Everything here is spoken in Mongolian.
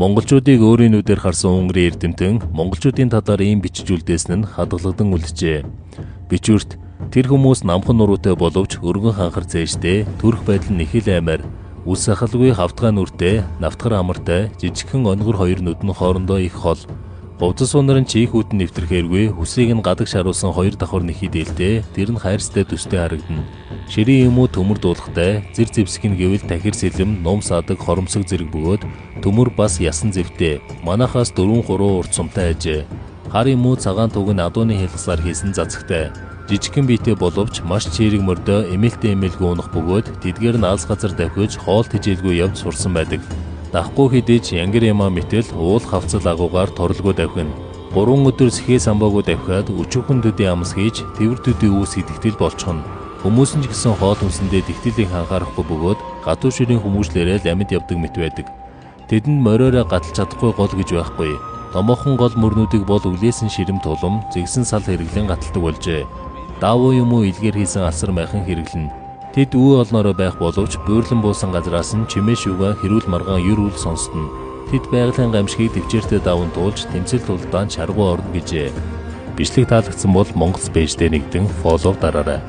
Монголчуудыг өөрийн нүдээр харсан Унгарын эрдэмтэн монголчуудын талаар ийм бичиж үлдээсэн нь хадгалагдан үлджээ. Бичвэрт тэр хүмүүс намхан нуруутай боловч өргөн ханхар зээжтэй, төрөх байдал нь их л аймаар, үс сахалгүй хавтгай нүртэй, навтгар амартай, жижигхэн онгор хоёр нүд нь хоорондоо их хол. Хувцас сунар нь чих хүтэн нэвтрхээргүй, хүсийг нь гадагш харуулсан хоёр давхар нэхид ээлтэй, тэр нь хайрцтай төстэй харагдана. Ширийн юм уу төмөр дуулахтай, зэр зэвсэг нь гэвэл тахир сэлэм, ном саадаг хоромсог зэрэг бөгөөд төмөр бас ясан зэвтэй. Манахаас 4-3 урт сумтай ажээ. Хар юм уу цагаан туг нь адууны хэлхсаар хийсэн цацагтай. Жижигхэн биетэй боловч маш чирэг мордой, эмээлтэй эмээлгүй унах бөгөөд тэдгээр нь алс газар давхиж хоол тэжээлгүй явж сурсан байдаг. Дахгүй хідэж янгир ямаа мэтэл уул хавцал агуугаар торлгоо давхина. 3 өдөр сэхээ самбаагүй давхиад өчүүхэн төдий амс хийж тэвэр төдий үүс идэгтэл болчихно. Хүмүүс нь ч гэсэн хоол хүнсэндээ тэгтэлийг анхаарахгүй бөгөөд гадуу ширийн хүмүүжлээрээ ламид явдаг мэт байдаг. Тэдэнд мориороо гаталж чадахгүй гол гэж байхгүй. Томоохон гол мөрнүүдийг бол үлээсэн ширэм тулам, зэгсэн сал хэрэглэн гаталдаг болжээ. Даавуу юм уу илгээр хийсэн асар майхан хэрэглэн. Тэд үе олноороо байх боловч буурлан буусан газраас нь чимээ шуга хэрүүл маргаан юр үл сонстно. Тэд байгалийн гамшигыг төвчээртэй даван туулж тэмцэл тулдаан чаргуу орно гэжээ. Бичлэг таалагдсан бол Монголс пэйжтэй нэгдэн фоллоу дараарай.